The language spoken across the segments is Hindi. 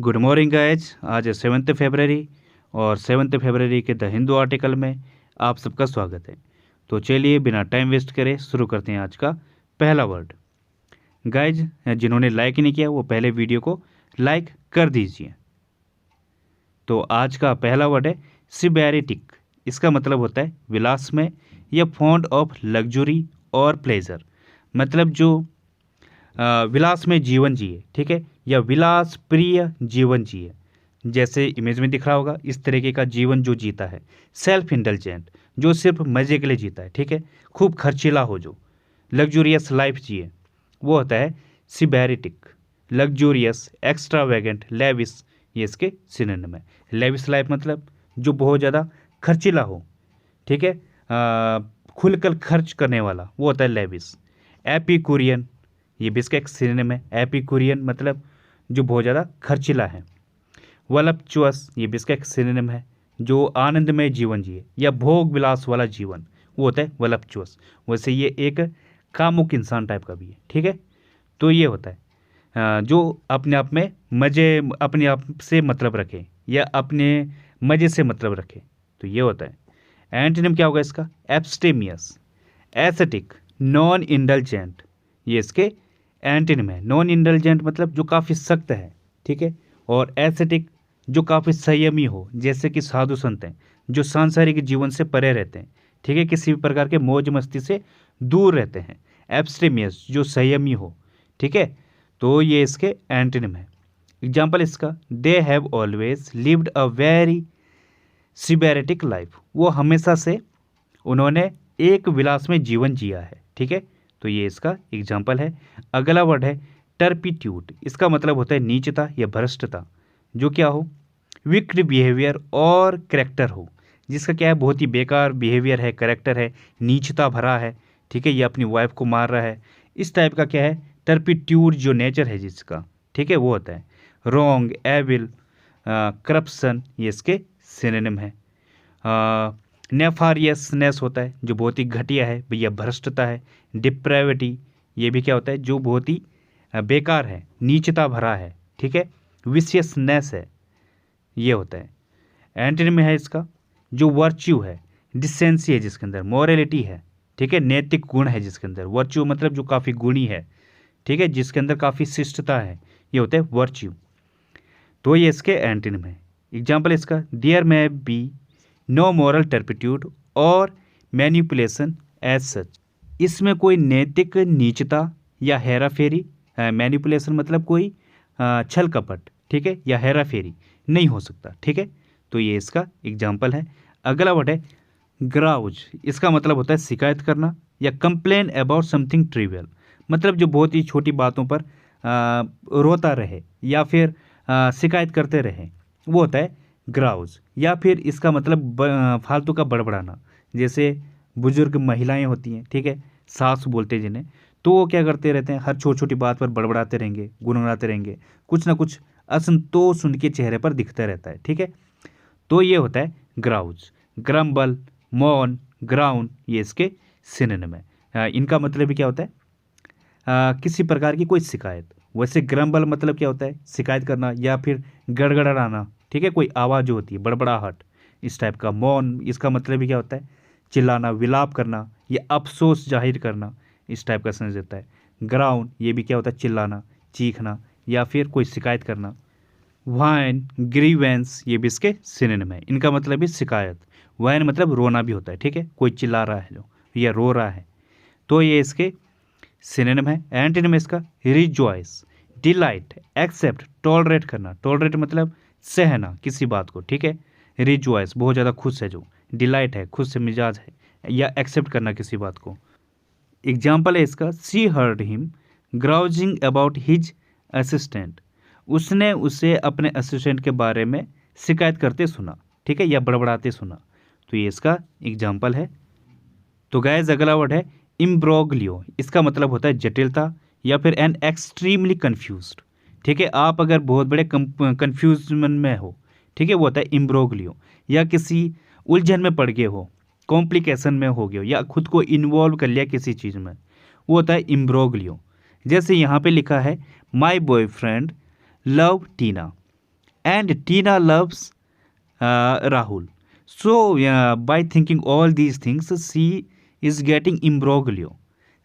Good morning guys. आज है 7 फरवरी और 7 फरवरी के द हिंदू आर्टिकल में आप सबका स्वागत है। तो चलिए बिना टाइम वेस्ट करे शुरू करते हैं आज का पहला वर्ड। गाइज जिन्होंने लाइक नहीं किया वो पहले वीडियो को लाइक कर दीजिए। तो आज का पहला वर्ड है सिबेरिटिक। इसका मतलब होता है विलास में या फॉन्ड ऑफ लग्जरी और प्लेजर, मतलब जो विलास में जीवन जिए, ठीक है, या विलास प्रिय जीवन जिए। जैसे इमेज में दिख रहा होगा इस तरीके का जीवन जो जीता है। सेल्फ इंडल्जेंट, जो सिर्फ मज़े के लिए जीता है, ठीक है, खूब खर्चीला हो, जो लग्जूरियस लाइफ जिए, वो होता है सिबेरिटिक। लग्जूरियस, एक्स्ट्रावेगेंट, लेविस, ये इसके सिनोनिम है। लेविस लाइफ मतलब जो बहुत ज़्यादा खर्चीला हो, ठीक है, खुलकर खर्च करने वाला, वो होता है लेविस। एपिकुरियन, ये भी इसका एक सिनोनिम है। एपिकुरियन मतलब जो बहुत ज़्यादा खर्चीला है। वलप्चुअस, ये भी इसका एक सिनोनिम है, जो आनंदमय जीवन जिए या भोग विलास वाला जीवन, वो होता है वलप्चुअस। वैसे ये एक कामुक इंसान टाइप का भी है, ठीक है। तो ये होता है जो अपने आप में मज़े, अपने आप से मतलब रखे या अपने मज़े से मतलब रखे, तो ये होता है। एंटोनिम क्या होगा इसका? एब्स्टेमियस, एस्थेटिक, नॉन इंडल्जेंट, ये इसके एंटोनिम है। नॉन इंडल्जेंट मतलब जो काफ़ी सख्त है, ठीक है, और एस्थेटिक जो काफ़ी संयमी हो, जैसे कि साधु संत हैं जो सांसारिक जीवन से परे रहते हैं, ठीक है, किसी भी प्रकार के मौज मस्ती से दूर रहते हैं। एब्स्टेमियस जो संयमी हो, ठीक है, तो ये इसके एंटोनिम है। एग्जाम्पल इसका, they have always lived a very sybaritic life, वो हमेशा से उन्होंने एक विलास में जीवन जिया है, ठीक है, तो ये इसका एग्जाम्पल है। अगला वर्ड है टर्पिट्यूड। इसका मतलब होता है नीचता या भ्रष्टता, जो क्या हो, विक्ड बिहेवियर और करेक्टर हो, जिसका क्या है, बहुत ही बेकार बिहेवियर है, करेक्टर है, नीचता भरा है, ठीक है, ये अपनी वाइफ को मार रहा है, इस टाइप का क्या है टर्पिट्यूड जो नेचर है जिसका, ठीक है, वो होता है। रॉन्ग, एविल, करप्शन, ये इसके सिनोनिम है। नेफारियसनेस होता है जो बहुत ही घटिया है, भैया भ्रष्टता है। डिप्रेविटी, ये भी क्या होता है, जो बहुत ही बेकार है, नीचता भरा है, ठीक है। विशियसनेस है, ये होता है। एंटोनिम है इसका जो वर्च्यू है, डिसेंसी है जिसके अंदर मॉरलिटी है, ठीक है, नैतिक गुण है जिसके अंदर। वर्च्यू मतलब जो काफ़ी गुणी है, ठीक है, जिसके अंदर काफ़ी शिष्टता है, ये होता है वर्च्यू। तो ये इसके एंटोनिम है। एग्जाम्पल इसका, there may be no moral turpitude or manipulation as such. इसमें कोई नैतिक नीचता या हेरा फेरी, मैनिपुलेशन मतलब कोई छल कपट, ठीक है, या हेरा फेरी नहीं हो सकता, ठीक है, तो ये इसका एग्जाम्पल है। अगला वर्ड है ग्राउज। इसका मतलब होता है शिकायत करना या कंप्लेन अबाउट समथिंग ट्रिवियल, मतलब जो बहुत ही छोटी बातों पर रोता रहे या फिर शिकायत करते रहे, वो होता है ग्राउज। या फिर इसका मतलब फालतू का बड़बड़ाना, जैसे बुजुर्ग महिलाएं होती हैं, ठीक है, सास बोलते हैं जिन्हें, तो वो क्या करते रहते हैं, हर छोटी छोटी बात पर बड़बड़ाते रहेंगे, गुनगुनाते रहेंगे, कुछ ना कुछ असंतोष उनके चेहरे पर दिखता रहता है, ठीक है, तो ये होता है ग्राउज। ग्रम्बल, मौन, ग्राउंड, ये इसके सिनोनिम है। इनका मतलब भी क्या होता है, किसी प्रकार की कोई शिकायत। वैसे ग्रम्बल मतलब क्या होता है, शिकायत करना या फिर गड़गड़ाना, ठीक है, कोई आवाज़ जो होती है, बड़बड़ाहट, इस टाइप का। मौन, इसका मतलब भी क्या होता है, चिल्लाना, विलाप करना या अफसोस जाहिर करना, इस टाइप का सेंस देता है। ग्राउंड, ये भी क्या होता है, चिल्लाना, चीखना या फिर कोई शिकायत करना। वाइन, ग्रीवेंस, ये भी इसके सिनोनिम है। इनका मतलब भी शिकायत। वाइन मतलब रोना भी होता है, ठीक है, कोई चिल्ला रहा है जो या रो रहा है, तो ये इसके सिनोनिम है। एंटोनिम इसका रिजॉइस, डिलाइट, एक्सेप्ट, टॉलरेट करना। टॉलरेट मतलब सहना किसी बात को, ठीक है। रिजॉइस बहुत ज़्यादा खुश है जो, डिलाइट है खुश से मिजाज है, या एक्सेप्ट करना किसी बात को। एग्जाम्पल है इसका, she heard him grousing about his assistant. उसने उसे अपने असिस्टेंट के बारे में शिकायत करते सुना, ठीक है, या बड़बड़ाते सुना, तो ये इसका एग्जाम्पल है। तो गाइस अगला वर्ड है इम्ब्रोग्लियो। इसका मतलब होता है जटिलता या फिर एन एक्सट्रीमली कन्फ्यूज्ड, ठीक है, आप अगर बहुत बड़े कन्फ्यूजन में हो, ठीक है, वो होता है इम्ब्रोग्लियो, या किसी उलझन में पड़ गए हो, कॉम्प्लिकेशन में हो गए हो, या खुद को इन्वॉल्व कर लिया किसी चीज़ में, वो होता है इम्ब्रोग्लियो। जैसे यहाँ पे लिखा है my boyfriend love Tina, and Tina loves Rahul. So by thinking all these things, she is getting imbroglio.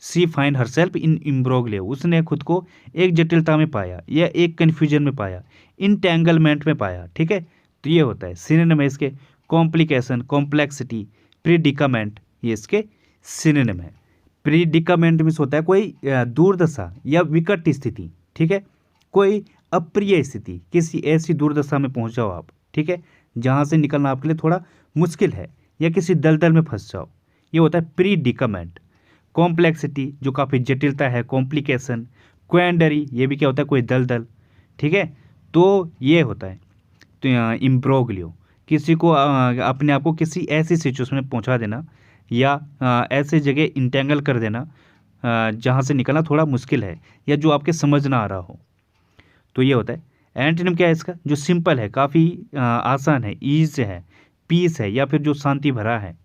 She find herself in imbroglio. उसने खुद को एक जटिलता में पाया या एक कन्फ्यूजन में पाया, इंटेंगलमेंट में पाया. ठीक है, तो ये होता है सिनोनिम है इसके. कॉम्प्लिकेशन, कॉम्प्लेक्सिटी, प्रीडिकामेंट, ये इसके सिनोनिम है. प्रीडिकामेंट मीन्स होता है कोई दुर्दशा या विकट स्थिति. ठीक है, कोई अप्रिय स्थिति, किसी ऐसी दुर्दशा में पहुंच जाओ आप. ठीक है, जहाँ से निकलना आपके लिए थोड़ा मुश्किल है, या किसी दलदल में फंस जाओ, ये होता है प्रीडिकामेंट. कॉम्प्लेक्सिटी, जो काफ़ी जटिलता है. कॉम्प्लिकेशन, क्वेंडरी, ये भी क्या होता है, कोई दलदल. ठीक है, तो ये होता है तो इम्ब्रोग्लियो, किसी को अपने आप को किसी ऐसी सिचुएशन में पहुंचा देना या ऐसे जगह इंटेंगल कर देना जहाँ से निकलना थोड़ा मुश्किल है या जो आपके समझ ना आ रहा हो, तो ये होता है. एंटोनिम क्या है इसका, जो सिंपल है, काफ़ी आसान है, ईज है, पीस है, या फिर जो शांति भरा है,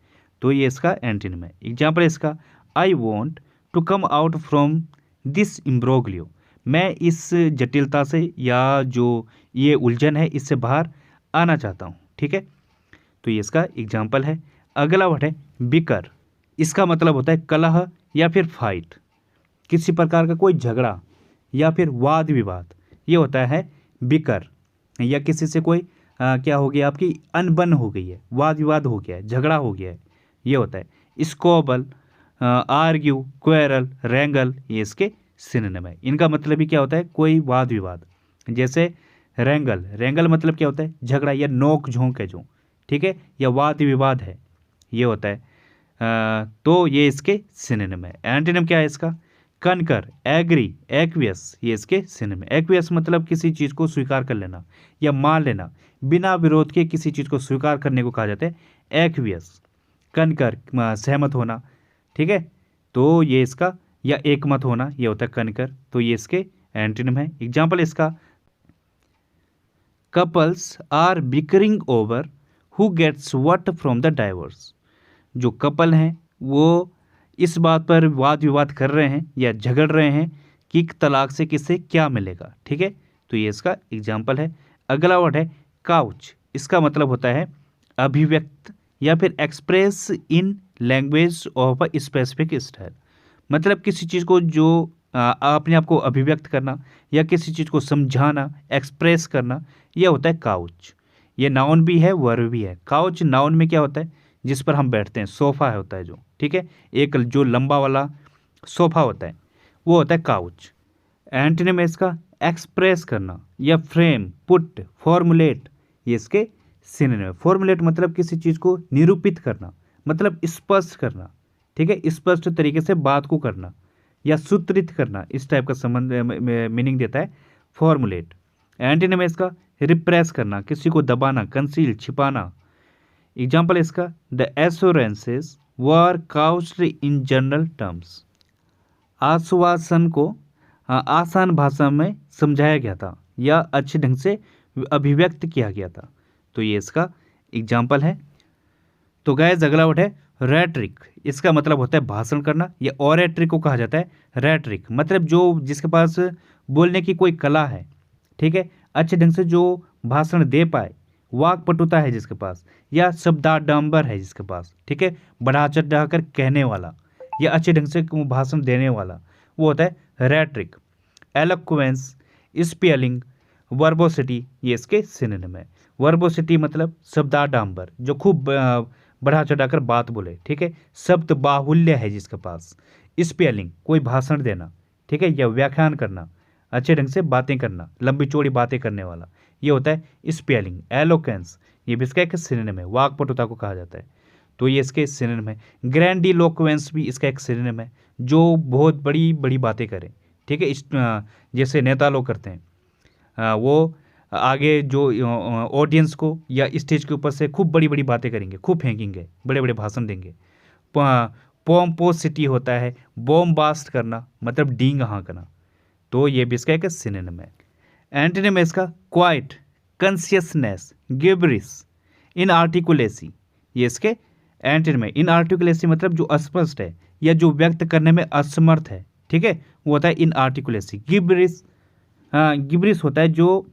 तो ये इसका एंटोनिम है. एग्जाम्पल इसका, I want to come out from this imbroglio. मैं इस जटिलता से या जो ये उलझन है इससे बाहर आना चाहता हूँ. ठीक है, तो ये इसका एग्जाम्पल है. अगला वर्ड है बिकर. इसका मतलब होता है कलह या फिर फाइट, किसी प्रकार का कोई झगड़ा या फिर वाद विवाद, ये होता है बिकर. या किसी से कोई क्या हो गया, आपकी अनबन हो गई है, वाद विवाद हो गया है, झगड़ा हो गया है, ये होता है. स्कोबल, आर्ग्यू, क्वेरल, रैंगल, ये इसके सिनोनिम है. इनका मतलब भी क्या होता है, कोई वाद विवाद. जैसे रैंगल, रैंगल मतलब क्या होता है, झगड़ा या नोक झोंक है जो. ठीक है, या वाद विवाद है, ये होता है. तो ये इसके सिनोनिम है. एंटोनिम क्या है इसका, कनकर, एग्री, एक्वियस, ये इसके सिनोनिम है. एक्वियस मतलब किसी चीज़ को स्वीकार कर लेना या मान लेना, बिना विरोध के किसी चीज़ को स्वीकार करने को कहा जाता है एक्वियस. कनकर, सहमत होना. ठीक है, तो ये इसका, या एकमत होना, ये होता है कनकर. तो ये इसके एंटोनिम है. एग्जाम्पल इसका, couples are bickering over who gets what from the divorce. जो कपल हैं वो इस बात पर वाद विवाद कर रहे हैं या झगड़ रहे हैं कि तलाक से किससे क्या मिलेगा. ठीक है, तो ये इसका एग्जाम्पल है. अगला वर्ड है काउच. इसका मतलब होता है अभिव्यक्त या फिर express in language of a specific style. मतलब किसी चीज़ को जो अपने आप को अभिव्यक्त करना या किसी चीज़ को समझाना, एक्सप्रेस करना, यह होता है काउच. ये नाउन भी है, वर्ब भी है. काउच नाउन में क्या होता है, जिस पर हम बैठते हैं, सोफ़ा होता है जो. ठीक है, एक जो लंबा वाला सोफ़ा होता है वो होता है काउच. एंटोनिम है इसका एक्सप्रेस करना या फ्रेम, पुट, फॉर्मुलेट, ये इसके सिनोनिम है. फॉर्मुलेट मतलब किसी चीज़ को निरूपित करना, मतलब स्पष्ट करना. ठीक है, स्पष्ट तरीके से बात को करना या सूत्रित करना, इस टाइप का संबंध मीनिंग देता है फॉर्मुलेट. एंटोनिम है इसका रिप्रेस करना, किसी को दबाना, कंसील, छिपाना. एग्जाम्पल इसका, the assurances were couched in general terms. आश्वासन को आसान भाषा में समझाया गया था या अच्छे ढंग से अभिव्यक्त किया गया था. तो ये इसका एग्जाम्पल है. तो गाइस अगला वर्ड है रेट्रिक. इसका मतलब होता है भाषण करना, या ओरेट्रिक को कहा जाता है रेट्रिक. मतलब जो जिसके पास बोलने की कोई कला है. ठीक है, अच्छे ढंग से जो भाषण दे पाए, वाक्पटुता है जिसके पास, या शब्दाडंबर है जिसके पास. ठीक है, बढ़ा चढ़ा कर कहने वाला या अच्छे ढंग से भाषण देने वाला, वो होता है रेट्रिक. एलोक्वेंस, स्पेलिंग, वर्बोसिटी, ये इसके सिनोनिम है. वर्बोसिटी मतलब शब्दाडंबर, जो खूब बढ़ा चढ़ाकर बात बोले. ठीक है, शब्द बाहुल्य है जिसके पास. स्पेलिंग कोई भाषण देना. ठीक है, या व्याख्यान करना, अच्छे ढंग से बातें करना, लंबी चौड़ी बातें करने वाला, ये होता है स्पेलिंग. एलोकेंस, ये भी इसका एक सिनोनिम है, वाक्पटुता को कहा जाता है. तो ये इसके सिनोनिम है. ग्रैंडिलोक्वेंस भी इसका एक सिनोनिम है, जो बहुत बड़ी बड़ी बातें करे. ठीक है, जैसे नेता लोग करते हैं, वो आगे जो ऑडियंस को या स्टेज के ऊपर से खूब बड़ी बड़ी बातें करेंगे, खूब फेंकेंगे, बड़े बड़े भाषण देंगे. पोम्पोसिटी होता है बॉम्बास्ट करना, मतलब डींग हाँकना. तो ये भी इसका एक सिनोनिम है. एंटोनिम है इसका क्वाइट, कॉन्शियसनेस, गिब्रिस, इनआर्टिकुलेसी, ये इसके एंटोनिम है. इनआर्टिकुलेसी मतलब जो अस्पष्ट है या जो व्यक्त करने में असमर्थ है. ठीक है, वो होता है इनआर्टिकुलेसी. गिब्रिस, गिब्रिस होता है जो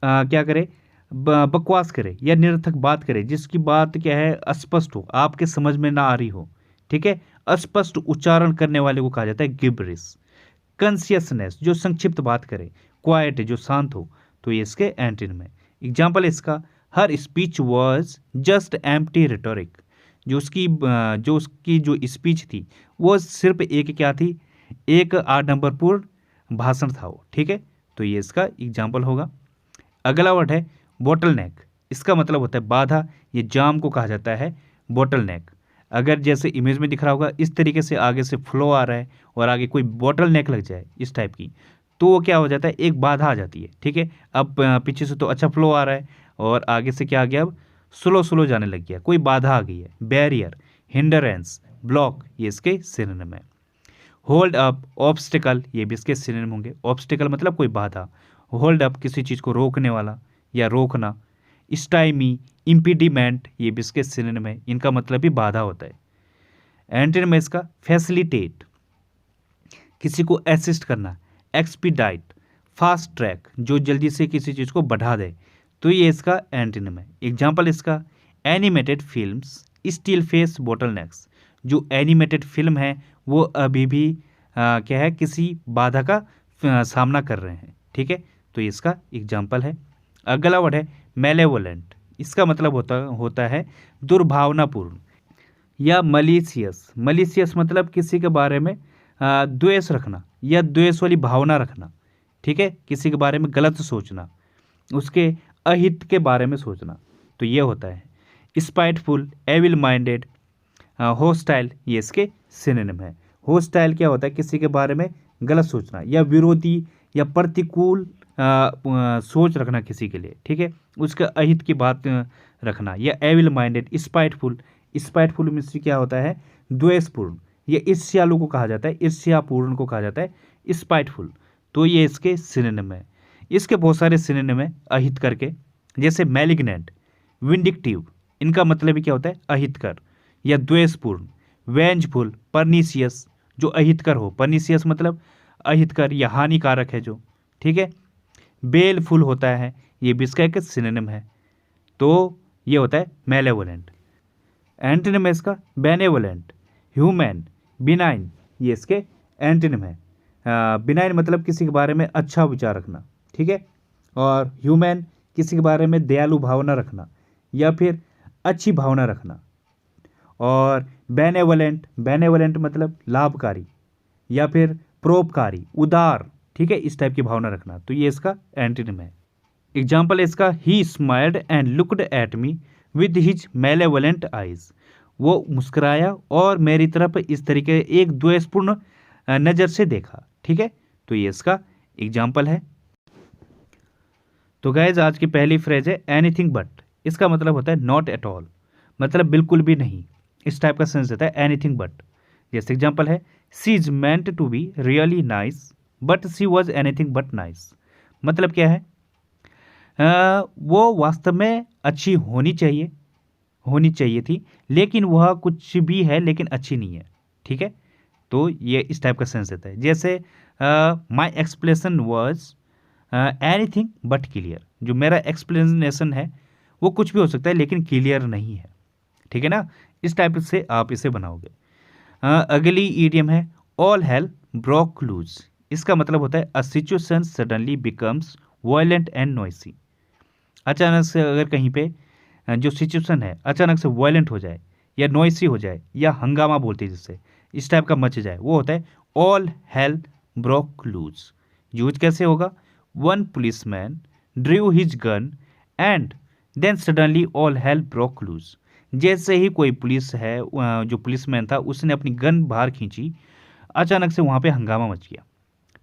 क्या करे, बकवास करे या निरर्थक बात करे, जिसकी बात क्या है अस्पष्ट हो, आपके समझ में ना आ रही हो, ठीक है, अस्पष्ट उच्चारण करने वाले को कहा जाता है गिबरिश। कंसियसनेस, जो संक्षिप्त बात करे। क्वाइट, जो शांत हो, तो ये इसके एंटीनिम है। एग्जाम्पल इसका, her speech was just empty rhetoric, जो उसकी जो स्पीच थी वो सिर्फ एक क्या थी, एक आडंबरपूर्ण भाषण था वो, ठीक है, तो ये इसका एग्जाम्पल होगा। अगला वर्ड है बोटलनेक, इसका मतलब होता है बाधा, ये जाम को कहा जाता है बोटलनेक। अगर जैसे इमेज में दिख रहा होगा इस तरीके से आगे से फ्लो आ रहा है और आगे कोई बोटल नेक लग जाए इस टाइप की, तो वो क्या हो जाता है, एक बाधा आ जाती है, ठीक है। अब पीछे से तो अच्छा फ्लो आ रहा है और आगे से क्या आ गया, अब स्लो स्लो जाने लग गया, कोई बाधा आ गई है। बैरियर, हिंडरेंस, ब्लॉक, ये इसके सिनोनिम है। होल्ड अप, ऑब्स्टिकल, ये भी इसके सिनोनिम होंगे। ऑब्स्टिकल मतलब कोई बाधा, होल्ड अप किसी चीज़ को रोकने वाला या रोकना। स्टाइमी, इम्पीडिमेंट, ये भी इसके सिनोनिम है, इनका मतलब भी बाधा होता है। एंटोनिम है इसका फैसिलिटेट, किसी को असिस्ट करना। एक्सपीडाइट, फास्ट ट्रैक, जो जल्दी से किसी चीज़ को बढ़ा दे, तो ये इसका एंटोनिम है। एग्जाम्पल इसका, animated films still face bottlenecks, जो एनिमेटेड फिल्म है वो अभी भी क्या है, किसी बाधा का सामना कर रहे हैं, ठीक है, तो ये इसका एग्जाम्पल है। अगला वर्ड है मेलेवोलेंट, इसका मतलब होता है दुर्भावनापूर्ण या मलिशियस। मलिशियस मतलब किसी के बारे में द्वेष रखना या द्वेष वाली भावना रखना, ठीक है, किसी के बारे में गलत सोचना, उसके अहित के बारे में सोचना, तो ये होता है। स्पाइटफुल, एविल माइंडेड, होस्टाइल, ये इसके सिनोनिम है। होस्टाइल क्या होता है, किसी के बारे में गलत सोचना या विरोधी या प्रतिकूल सोच रखना किसी के लिए, ठीक है, उसके अहित की बात रखना। या evil minded, spiteful, spiteful means क्या होता है, द्वेषपूर्ण, ये ईर्ष्यालु को कहा जाता है, ईर्ष्यापूर्ण को कहा जाता है स्पाइटफुल, तो ये इसके सिनोनिम है। इसके बहुत सारे सिनोनिम है अहित करके, जैसे मैलिग्नेंट, विंडिक्टिव, इनका मतलब भी क्या होता है, अहितकर या द्वेषपूर्ण। वेंजफुल, परनीसियस, जो अहितकर हो, परनीसियस मतलब अहितकर या हानिकारक है जो, ठीक है। बेलफुल होता है, ये भी इसका एक सिनोनिम है, तो ये होता है मेलेवोलेंट। एंटोनिम है इसका बेनेवोलेंट, ह्यूमैन, बिनाइन, ये इसके एंटोनिम है। बिनाइन मतलब किसी के बारे में अच्छा विचार रखना, ठीक है, और ह्यूमैन किसी के बारे में दयालु भावना रखना या फिर अच्छी भावना रखना। और बेनेवोलेंट, बेनेवोलेंट मतलब लाभकारी या फिर परोपकारी, उदार, ठीक है, इस टाइप की भावना रखना, तो ये इसका एंटोनिम है। एग्जाम्पल इसका, he smiled and looked at me with his malevolent eyes, वो मुस्कुराया और मेरी तरफ इस तरीके एक द्वेषपूर्ण नज़र से देखा, ठीक है, तो ये इसका एग्जाम्पल है। तो गाइज आज की पहली फ्रेज है एनीथिंग बट, इसका मतलब होता है नॉट एट ऑल, मतलब बिल्कुल भी नहीं, इस टाइप का सेंस देता है एनीथिंग बट। जैसे एग्जाम्पल है, she is meant to be really nice but she was anything but nice, मतलब क्या है, वो वास्तव में अच्छी होनी चाहिए थी, लेकिन वह कुछ भी है लेकिन अच्छी नहीं है, ठीक है, तो ये इस टाइप का सेंस देता है। जैसे my explanation was anything but clear, जो मेरा एक्सप्लेनेशन है वो कुछ भी हो सकता है लेकिन क्लियर नहीं है, ठीक है ना, इस टाइप से आप इसे बनाओगे। अगली ईडियम है ऑल हेल ब्रोक लूज, इसका मतलब होता है a situation suddenly becomes violent and noisy, अचानक से अगर कहीं पे जो सिचुएशन है अचानक से वायलेंट हो जाए या नॉइसी हो जाए या हंगामा बोलते हैं जिससे, इस टाइप का मच जाए, वो होता है all hell broke loose. Use कैसे होगा, one policeman drew his gun and then suddenly all hell broke loose, जैसे ही कोई पुलिस है जो पुलिसमैन था उसने अपनी गन बाहर खींची, अचानक से वहाँ पे हंगामा मच गया,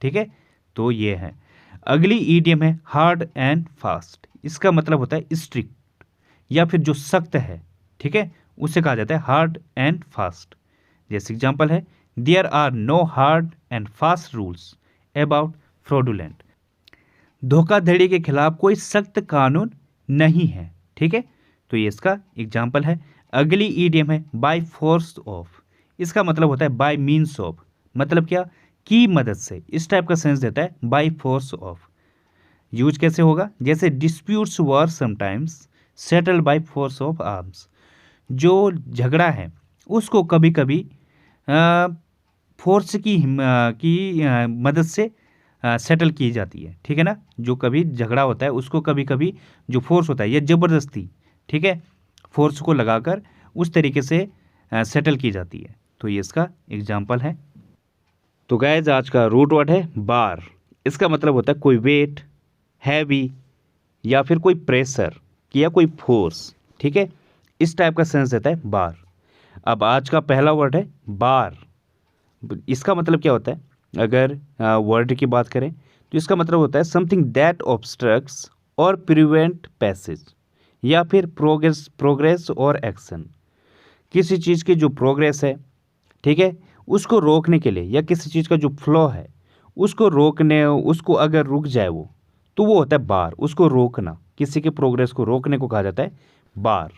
ठीक है, तो ये है। अगली ईडियम है हार्ड एंड फास्ट, इसका मतलब होता है स्ट्रिक्ट या फिर जो सख्त है, ठीक है, उसे कहा जाता है हार्ड एंड फास्ट। जैसे एग्जांपल है, there are no hard and fast rules about fraudulent, धोखाधड़ी के खिलाफ कोई सख्त कानून नहीं है, ठीक है, तो ये इसका एग्जाम्पल है। अगली ईडियम है बाय फोर्स ऑफ, इसका मतलब होता है बाय मीन्स ऑफ, मतलब क्या, की मदद से, इस टाइप का सेंस देता है बाय फोर्स ऑफ। यूज कैसे होगा, जैसे disputes were sometimes settled by force of arms. जो झगड़ा है उसको कभी कभी फोर्स की मदद से सेटल की जाती है, ठीक है ना। जो कभी झगड़ा होता है उसको कभी कभी जो फोर्स होता है या ज़बरदस्ती, ठीक है, फोर्स को लगाकर उस तरीके से सेटल की जाती है। तो ये इसका एग्जाम्पल है। तो गाइस आज का रूट वर्ड है बार। इसका मतलब होता है कोई वेट, हैवी, या फिर कोई प्रेशर या कोई फोर्स, ठीक है, इस टाइप का सेंस देता है बार। अब आज का पहला वर्ड है बार। इसका मतलब क्या होता है, अगर वर्ड की बात करें तो इसका मतलब होता है समथिंग दैट ऑब्स्ट्रक्ट्स और प्रिवेंट पैसेज, या फिर प्रोग्रेस और एक्शन। किसी चीज़ की जो प्रोग्रेस है, ठीक है, उसको रोकने के लिए, या किसी चीज़ का जो फ्लो है उसको रोकने, उसको अगर रुक जाए वो, तो वो होता है बार। उसको रोकना, किसी के प्रोग्रेस को रोकने को कहा जाता है बार।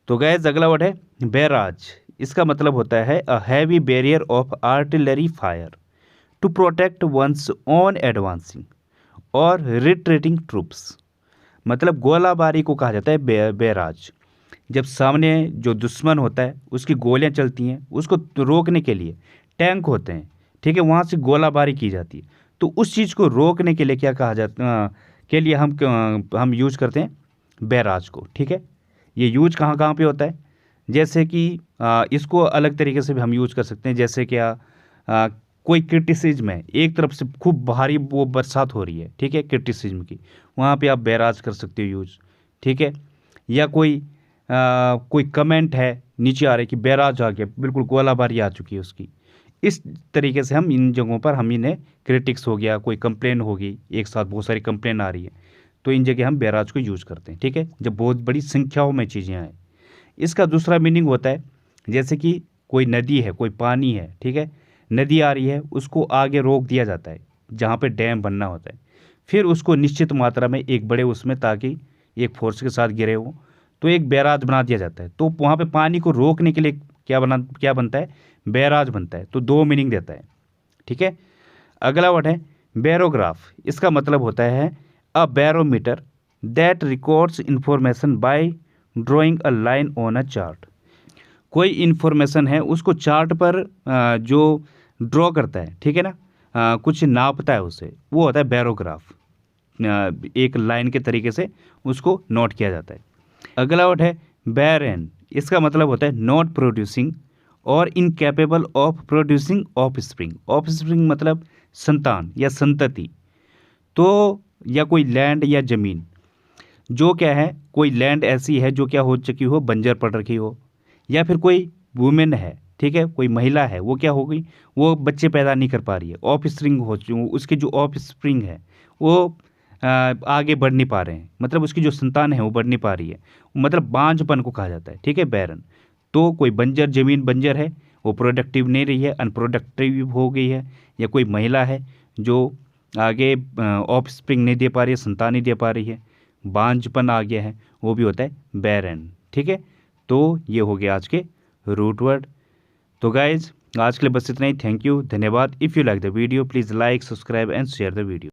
तो गैस अगला वर्ड है बैराज। इसका मतलब होता है a heavy barrier of artillery fire to protect one's own advancing or retreating troops. मतलब गोलाबारी को कहा जाता है बैराज। जब सामने जो दुश्मन होता है उसकी गोलियां चलती हैं, उसको रोकने के लिए टैंक होते हैं, ठीक है, वहाँ से गोलाबारी की जाती है। तो उस चीज़ को रोकने के लिए क्या कहा जाता के लिए हम यूज करते हैं बैराज को, ठीक है। ये यूज कहाँ कहाँ पे होता है, जैसे कि इसको अलग तरीके से भी हम यूज कर सकते हैं। जैसे क्या कोई क्रिटिसिज्म है, एक तरफ से खूब भारी वो बरसात हो रही है, ठीक है, क्रिटिसिज्म की, वहाँ पे आप बैराज कर सकते हो यूज, ठीक है। या कोई कमेंट है नीचे आ रहा है कि बैराज आ गया, बिल्कुल गोलाबारी आ चुकी है उसकी। इस तरीके से हम इन जगहों पर हम इन्हें क्रिटिक्स हो गया, कोई कंप्लेन होगी, एक साथ बहुत सारी कंप्लेन आ रही है, तो इन जगह हम बैराज को यूज़ करते हैं, ठीक है, जब बहुत बड़ी संख्याओं में चीज़ें आए। इसका दूसरा मीनिंग होता है जैसे कि कोई नदी है, कोई पानी है, ठीक है, नदी आ रही है, उसको आगे रोक दिया जाता है जहाँ पे डैम बनना होता है, फिर उसको निश्चित मात्रा में एक बड़े उसमें, ताकि एक फोर्स के साथ गिरे हो, तो एक बैराज बना दिया जाता है। तो वहाँ पे पानी को रोकने के लिए क्या बनता है, बैराज बनता है। तो दो मीनिंग देता है, ठीक है। अगला वर्ड है बैरोग्राफ। इसका मतलब होता है a barometer that records information by drawing a line on a chart. कोई इन्फॉर्मेशन है उसको चार्ट पर जो ड्रॉ करता है, ठीक है ना, कुछ नापता है उसे, वो होता है बैरोग्राफ। एक लाइन के तरीके से उसको नोट किया जाता है। अगला वर्ड है बैरन। इसका मतलब होता है नॉट प्रोड्यूसिंग और incapable of producing of spring. Of spring मतलब संतान या संतति। तो या कोई लैंड या ज़मीन, जो क्या है, कोई लैंड ऐसी है जो क्या हो चुकी हो, बंजर पड़ रखी हो, या फिर कोई वुमेन है, ठीक है, कोई महिला है, वो क्या हो गई, वो बच्चे पैदा नहीं कर पा रही है, ऑफ स्प्रिंग हो चुकी, उसके जो ऑफ स्प्रिंग है वो आगे बढ़ नहीं पा रहे हैं, मतलब उसकी जो संतान है वो बढ़ नहीं पा रही है, मतलब बांझपन को कहा जाता है, ठीक है, बैरन। तो कोई बंजर ज़मीन बंजर है, वो प्रोडक्टिव नहीं रही है, अनप्रोडक्टिव हो गई है, या कोई महिला है जो आगे ऑफ स्प्रिंग नहीं दे पा रही है, संतान नहीं दे पा रही है, बांझपन आ गया है, वो भी होता है बैरन, ठीक है। तो ये हो गया आज के रूट वर्ड। तो गाइज आज के लिए बस इतना ही। थैंक यू, धन्यवाद। If you like the video please like, subscribe and share the video.